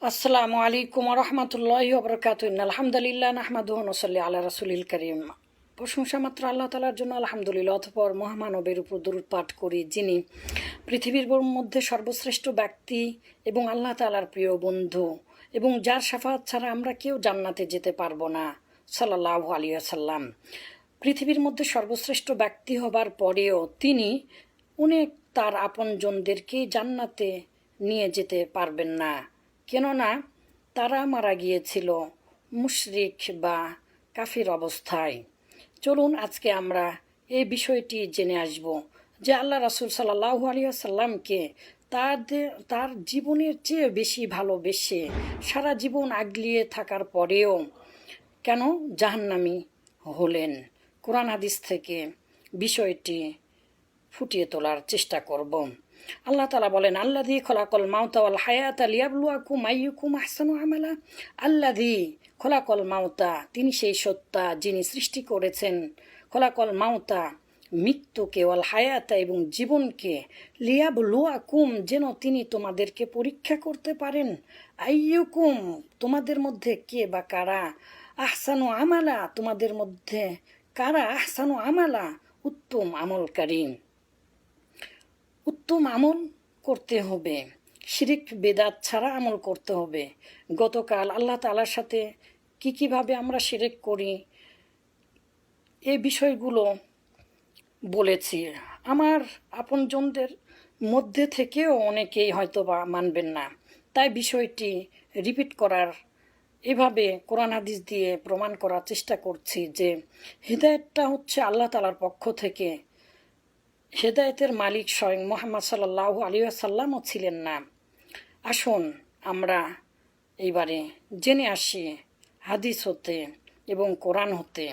আসসালামু আলাইকুম রহমতুল্লাহি ওবরাকাতুহু আলহামদুলিল্লাহ নাহমাদুহু ওয়া নুসাল্লি আলা রাসূলিল কারীম। প্রশংসা মাত্র আল্লাহ তাআলার জন্য, আলহামদুলিল্লাহ। অতঃপর মহামানবের উপর দরুদ পাঠ করি, যিনি পৃথিবীর মধ্যে সর্বশ্রেষ্ঠ ব্যক্তি এবং আল্লাহ তাআলার প্রিয় বন্ধু, এবং যার শাফাআত ছাড়া আমরা কেউ জান্নাতে যেতে পারবো না, সাল্লাল্লাহু আলাইহি ওয়াসাল্লাম। পৃথিবীর মধ্যে সর্বশ্রেষ্ঠ ব্যক্তি হবার পরেও তিনি অনেক তার আপনজনদেরকে জান্নাতে নিয়ে যেতে পারবেন না, কেননা তারা মারা গিয়েছিল মুশরিক বা কাফির অবস্থায়। চলুন আজকে আমরা এই বিষয়টি জেনে আসব যে আল্লাহ রাসূল সাল্লাল্লাহু আলাইহি ওয়াসাল্লামকে তার জীবনের চেয়ে বেশি ভালোবেসে সারা জীবন আগলিয়ে থাকার পরেও কেন জাহান্নামী হলেন। কোরআন হাদিস থেকে বিষয়টি ফুটিয়ে তোলার চেষ্টা করব। আল্লাহ তাআলা বলেন, আল্লাযী খলাকাল মাউতা ওয়াল হায়াতা লিয়াবলুয়াকুম আইয়ুকুম আহসানু আমালা। আল্লাযী খলাকাল মাউতা, তিনি সেই সত্তা যিনি সৃষ্টি করেছেন খলাকাল মাউতা, মৃত্যুকে, ওয়াল হায়াতা, এবং জীবনকে, লিয়াবলুয়াকুম, যেন তিনি তোমাদেরকে পরীক্ষা করতে পারেন, আইয়ুকুম, তোমাদের মধ্যে কে বা কারা, আহসানু আমালা, তোমাদের মধ্যে কারা আহসানু আমালা, উত্তম আমলকারী। উত্তম আমল করতে হবে, শিরিক বেদাত ছাড়া আমল করতে হবে। গতকাল আল্লাহ তাআলার সাথে কীভাবে আমরা শিরিক করি এই বিষয়গুলো বলেছি। আমার আপনজনদের মধ্যে থেকেও অনেকেই হয়তো বা মানবেন না, তাই বিষয়টি রিপিট করার, এভাবে কোরআন হাদিস দিয়ে প্রমাণ করার চেষ্টা করছি যে হিদায়াতটা হচ্ছে আল্লাহ তাআলার পক্ষ থেকে। হেদায়েতের মালিক স্বয়ং মুহাম্মদ সাল্লাল্লাহু আলাইহি ওয়াসাল্লামও ছিলেন না। আসুন আমরা এইবারে জেনে আসি হাদিস হতে এবং কোরআন হতে।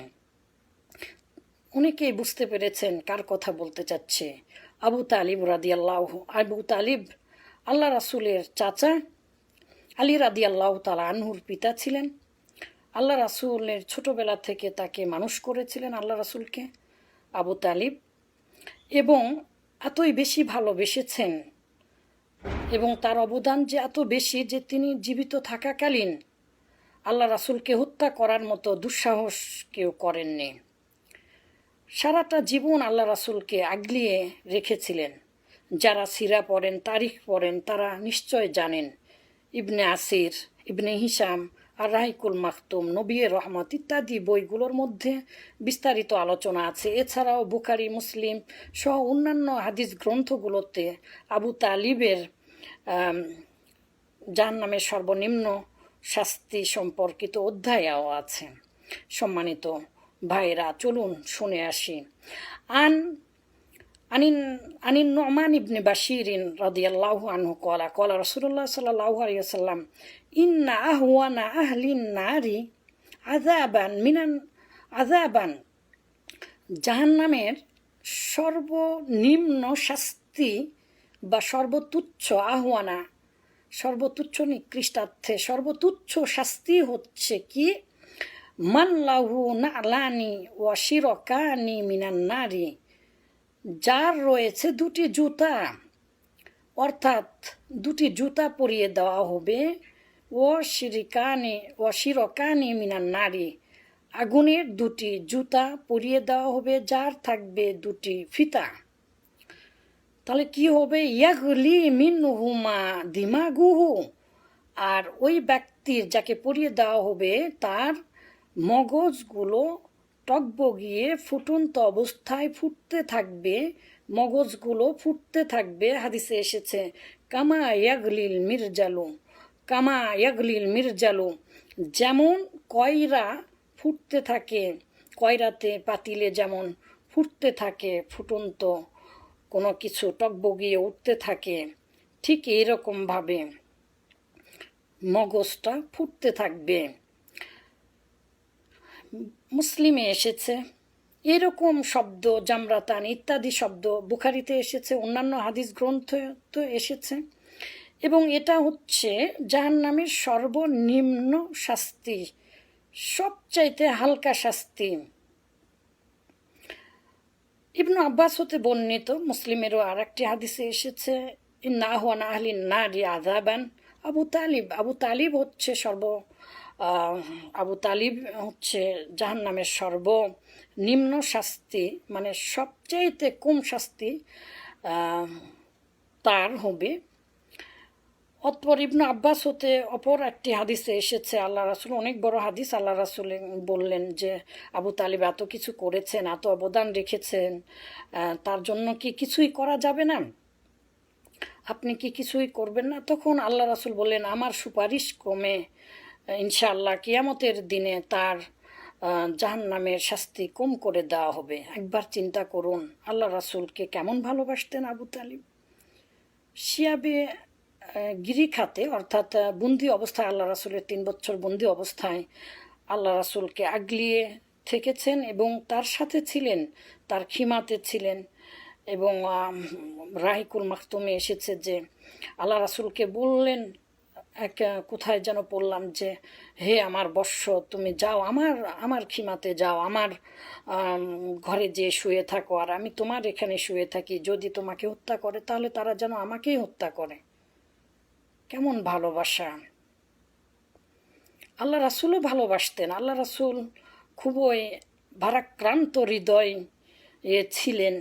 অনেকেই বুঝতে পেরেছেন কার কথা বলতে চাচ্ছে। আবু তালিব রাদিয়াল্লাহু, আবু তালিব আল্লাহ রাসূলের চাচা, আলী রাদিয়াল্লাহু তাআলা আনহুর পিতা ছিলেন। আল্লাহ রাসূলের ছোটবেলা থেকে তাকে মানুষ করেছিলেন আল্লাহ রাসূলকে আবু তালিব, এবং এতই বেশি ভালোবেসেছেন এবং তার অবদান যে এত বেশি যে তিনি জীবিত থাকাকালীন আল্লাহ রাসূলকে হত্যা করার মতো দুঃসাহস কেউ করেননি। সারাটা জীবন আল্লাহ রাসূলকে আগলিয়ে রেখেছিলেন। যারা সিরা পড়েন, তারিখ পড়েন, তারা নিশ্চয় জানেন। ইবনে আসির, ইবনে হিশাম আর রাহিকুল মাখতুম, নবী রহমত ইত্যাদি বইগুলোর মধ্যে বিস্তারিত আলোচনা আছে। এছাড়াও বুখারী, মুসলিম সহ অন্যান্য হাদিস গ্রন্থগুলোতে আবু তালিবের জাহান্নামের সর্বনিম্ন শাস্তি সম্পর্কিত অধ্যায়ও আছে। সম্মানিত ভাইরা, চলুন শুনে আসি। আনিন নু'মান ইবনে বাশিরিন রাদিয়াল্লাহু আনহু ক্বালা ক্বালা রাসূলুল্লাহ সাল্লাল্লাহু আলাইহি ওয়াসাল্লাম, ইন্না আহওয়ানা আহলিন নারি আযাবান, জাহান্নামের সর্বনিম্ন শাস্তি বা সর্বতুচ্ছ, আহওয়ানা সর্বতুচ্ছ, নিকৃষ্টার্থে সর্বতুচ্ছ শাস্তি হচ্ছে কি, মান লাহু না'লানি ওয়া শিরকানি মিনান নারি, যার রয়েছে দুটি জুতা, অর্থাৎ দুটি জুতা পরিয়ে দেওয়া হবে, ও শিরকানি মিনান নারি, আগুনের দুটি জুতা পরিয়ে দেওয়া হবে, যার থাকবে দুটি ফিতা। তাহলে কি হবে, ইয়াগলি মিনহুমা দিমাগুহু, আর ওই ব্যক্তির যাকে পরিয়ে দেওয়া হবে তার মগজগুলো টকবগিয়ে ফুটন্ত অবস্থায় ফুটতে থাকবে, মগজগুলো ফুটতে থাকবে। হাদিসে এসেছে, কামা ইয়াগলিল মিরজালু, যেমন কয়রা ফুটতে থাকে, কয়রাতে পাতিলে যেমন ফুটতে থাকে, ফুটন্ত কোনো কিছু টকবগিয়ে উঠতে থাকে, ঠিক এইরকমভাবে মগজটা ফুটতে থাকবে। মুসলিমে এসেছে এরকম শব্দ, জামরাতান ইত্যাদি শব্দ, বুখারিতে এসেছে, অন্যান্য হাদিস গ্রন্থে তো এসেছে। এবং এটা হচ্ছে জাহান্নামের সর্বনিম্ন শাস্তি, সবচাইতে হালকা শাস্তি। ইবনু আব্বাস হতে বর্ণিত, মুসলিমেরও আর একটি হাদিসে এসেছে, ইন্না আহওয়ানা আহলিন নারি আযাবান, আবু তালিব হচ্ছে আবু তালিব হচ্ছে জাহান্নামের সর্বনিম্ন শাস্তি, মানে সবচেয়েতে কম শাস্তি তার হবে। অতপর ইবনু আব্বাস হতে অপর একটি হাদিসে এসেছে, আল্লাহ রাসুল, অনেক বড় হাদিস, আল্লাহ রাসুল বললেন যে আবু তালিব এত কিছু করেছেন, এত অবদান রেখেছেন, তার জন্য কি কিছুই করা যাবে না? আপনি কি কিছুই করবেন না? তখন আল্লাহ রাসুল বললেন, আমার সুপারিশ ক্রমে ইনশাআল্লাহ কিয়ামতের দিনে তার জাহান্নামের শাস্তি কম করে দেওয়া হবে। একবার চিন্তা করুন আল্লাহ রাসুলকে কেমন ভালোবাসতেন আবু তালিব। শিয়াবে গিরিখাতে, অর্থাৎ বন্দি অবস্থায়, আল্লাহ রাসুলের 3 বছর বন্দি অবস্থায় আল্লাহ রাসুলকে আগলিয়ে থেকেছেন এবং তার সাথে ছিলেন, তার খিমাতে ছিলেন। এবং রাহিকুল মাখতুমে এসেছে যে আল্লাহ রাসুলকে বললেন, কোথায় যেন পড়লাম যে হে আমার বৎস, তুমি যাও, আমার খিমাতে যাও, আমার ঘরে যে শুয়ে থাকো, আর আমি তোমার এখানে শুয়ে থাকি। যদি তোমাকে হত্যা করে তাহলে তারা যেন আমাকেই হত্যা করে। কেমন ভালোবাসা! আল্লাহ রাসুলও ভালোবাসতেন। আল্লাহ রাসুল খুবই ভারাক্রান্ত হৃদয় ছিলেন।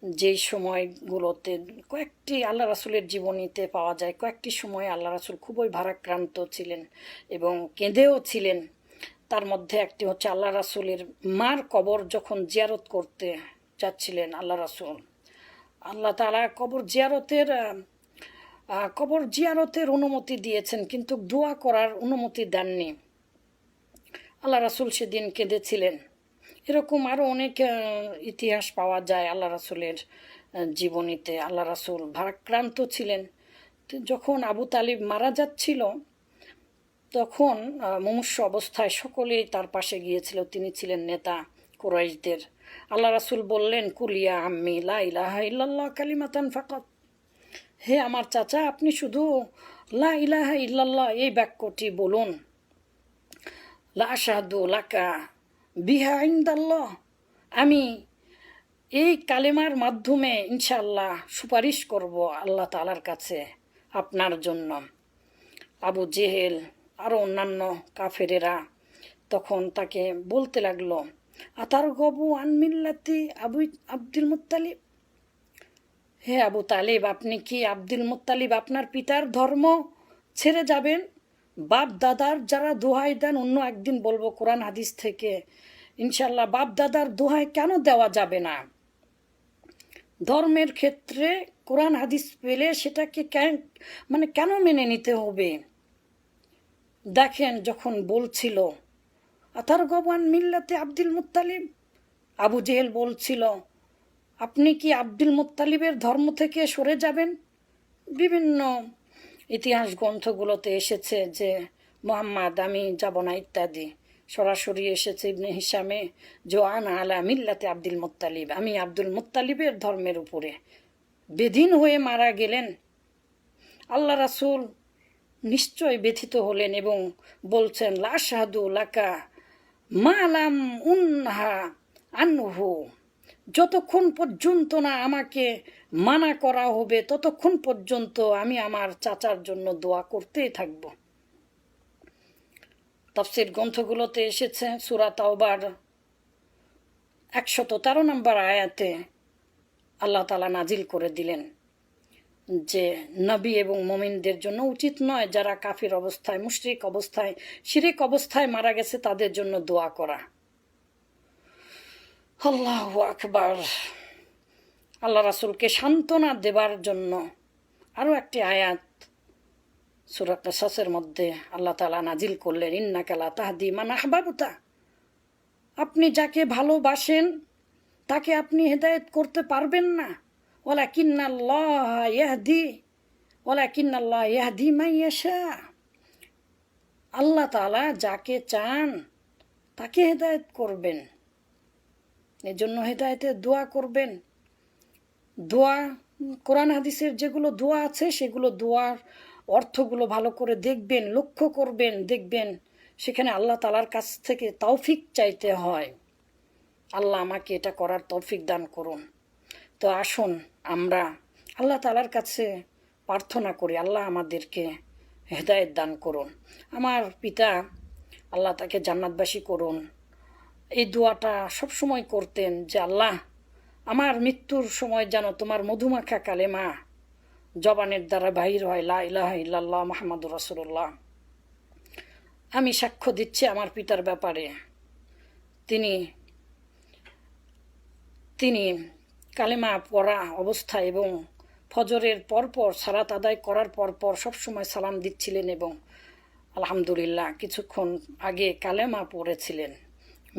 যেই সময়গুলোতে কয়েকটি আল্লাহ রাসুলের জীবনীতে পাওয়া যায়, কয়েকটি সময়ে আল্লাহ রাসুল খুবই ভারাক্রান্ত ছিলেন এবং কেঁদেও ছিলেন। তার মধ্যে একটি হচ্ছে আল্লাহ রাসুলের মার কবর যখন জিয়ারত করতে যাচ্ছিলেন আল্লাহ রাসুল, আল্লাহ তাআলা কবর জিয়ারতের অনুমতি দিয়েছেন, কিন্তু দোয়া করার অনুমতি দেননি। আল্লাহ রাসুল সেদিন কেঁদেছিলেন। এরকম আরও অনেক ইতিহাস পাওয়া যায় আল্লাহ রাসুলের জীবনীতে। আল্লাহ রাসুল ভারাক্রান্ত ছিলেন। যখন আবু তালিব মারা যাচ্ছিল তখন মুমূর্ষু অবস্থায় সকলেই তার পাশে গিয়েছিল। তিনি ছিলেন নেতা কুরাইশদের। আল্লাহ রাসুল বললেন, কুলিয়া আম্মি লা ইলাহা ইল্লাল্লাহ কালিমাতান ফাকাত, হে আমার চাচা, আপনি শুধু লা ইলাহা ইল্লাল্লাহ এই বাক্যটি বলুন। লা আশহাদু লাকা বিহা ইনদাল্লাহ, আমি এই কালেমার মাধ্যমে ইনশাআল্লাহ সুপারিশ করব আল্লাহ তাআলার কাছে আপনার জন্য। আবু জেহেল আরও অন্যান্য কাফেরেরা তখন তাকে বলতে লাগলো, আতার গবু আন মিল্লাতি আব্দুল মুত্তালিব, হে আবু তালিব, আপনি কি আব্দুল মুত্তালিব আপনার পিতার ধর্ম ছেড়ে যাবেন? বাপ দাদার যারা দোহাই দেন, অন্য একদিন বলবো কোরআন হাদিস থেকে ইনশাল্লাহ, বাপ দাদার দোহাই কেন দেওয়া যাবে না? ধর্মের ক্ষেত্রে কোরআন হাদিস পেলে সেটাকে কেন মেনে নিতে হবে? দেখেন, যখন বলছিল আতার গবান মিল্লাতে আব্দুল মুত্তালিব, আবু জেহেল বলছিল, আপনি কি আব্দুল মুত্তালিবের ধর্ম থেকে সরে যাবেন? বিভিন্ন ইতিহাস গ্রন্থগুলোতে এসেছে যে মোহাম্মদ, আমি যাব না ইত্যাদি। সরাসরি এসেছে ইবনে হিশামে, জোয়ান আলা মিল্লাতে আব্দুল মুত্তালিব, আমি আব্দুল মুত্তালিবের ধর্মের উপরে বেদিন হয়ে মারা গেলেন। আল্লাহ রাসূল নিশ্চয় ব্যথিত হলেন এবং বলছেন, লা শাহাদু লাকা মালাম উনহা আনহু, যতক্ষণ পর্যন্ত না আমাকে মানা করা হবে ততক্ষণ পর্যন্ত আমি আমার চাচার জন্য দোয়া করতেই থাকব। তাফসীর গ্রন্থগুলোতে এসেছে, সূরা তাওবার 113 নম্বর আয়াতে আল্লাহ তাআলা নাজিল করে দিলেন যে নবী এবং মুমিনদের জন্য উচিত নয় যারা কাফির অবস্থায়, মুশরিক অবস্থায়, শিরিক অবস্থায় মারা গেছে তাদের জন্য দোয়া করা। আল্লাহু আকবার। আল্লাহ রাসূলকে সান্ত্বনা দেবার জন্য আরও একটি আয়াত সূরা কিসাসের মধ্যে আল্লাহ তাআলা নাজিল করলেন, ইন্নাকা লা তাহদি মান আহবাবতা, আপনি যাকে ভালোবাসেন তাকে আপনি হেদায়েত করতে পারবেন না। ওয়ালাকিন্নাল্লাহ ইয়াহদি মান ইয়াশা, আল্লাহ তাআলা যাকে চান তাকে হেদায়েত করবেন। এজন্য হেদায়েতের দোয়া করবেন। দোয়া, কোরআন হাদিসের যেগুলো দোয়া আছে সেগুলো দোয়ার অর্থগুলো ভালো করে দেখবেন, লক্ষ্য করবেন, দেখবেন সেখানে আল্লাহ তাআলার কাছ থেকে তৌফিক চাইতে হয়। আল্লাহ আমাকে এটা করার তৌফিক দান করুন। তো আসুন আমরা আল্লাহ তাআলার কাছে প্রার্থনা করি, আল্লাহ আমাদেরকে হেদায়েত দান করুন। আমার পিতা, আল্লাহ তাকে জান্নাতবাসী করুন, এই দোয়াটা সবসময় করতেন যে আল্লাহ আমার মৃত্যুর সময় যেন তোমার মধুমাখা কালেমা জবানের দ্বারা বাহির হয়, লা ইলাহা ইল্লাল্লাহ মুহাম্মাদুর রাসূলুল্লাহ। আমি সাক্ষ্য দিচ্ছি আমার পিতার ব্যাপারে, তিনি তিনি কালেমা পড়া অবস্থায় এবং ফজরের পরপর সালাত আদায় করার পরপর সবসময় সালাম দিচ্ছিলেন এবং আলহামদুলিল্লাহ কিছুক্ষণ আগে কালেমা পড়েছিলেন,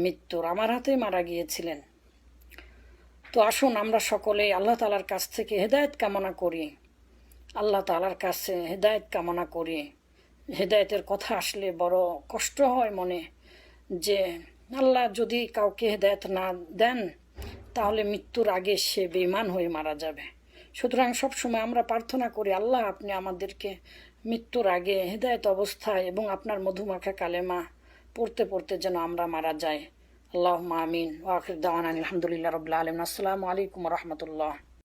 মৃত্যুর আমার হাতে মারা গিয়েছিলেন। তো আসুন আমরা সকলে আল্লাহ তাআলার কাছ থেকে হেদায়েত কামনা করি, আল্লাহ তাআলার কাছে হেদায়েত কামনা করি। হেদায়েতের কথা আসলে বড় কষ্ট হয় মনে, যে আল্লাহ যদি কাউকে হেদায়েত না দেন তাহলে মৃত্যুর আগে সে বেঈমান হয়ে মারা যাবে। সুতরাং সবসময় আমরা প্রার্থনা করি আল্লাহ আপনি আমাদেরকে মৃত্যুর আগে হেদায়েত অবস্থায় এবং আপনার মধুমাখা কালেমা পড়তে পড়তে যেন আমরা মারা যাই। আল্লাহুম্মা আমিন। ওয়া আখির দাওয়ানা আলহামদুলিল্লাহি রাব্বিল আলামিন। আসসালামু আলাইকুম ওয়া রাহমাতুল্লাহ।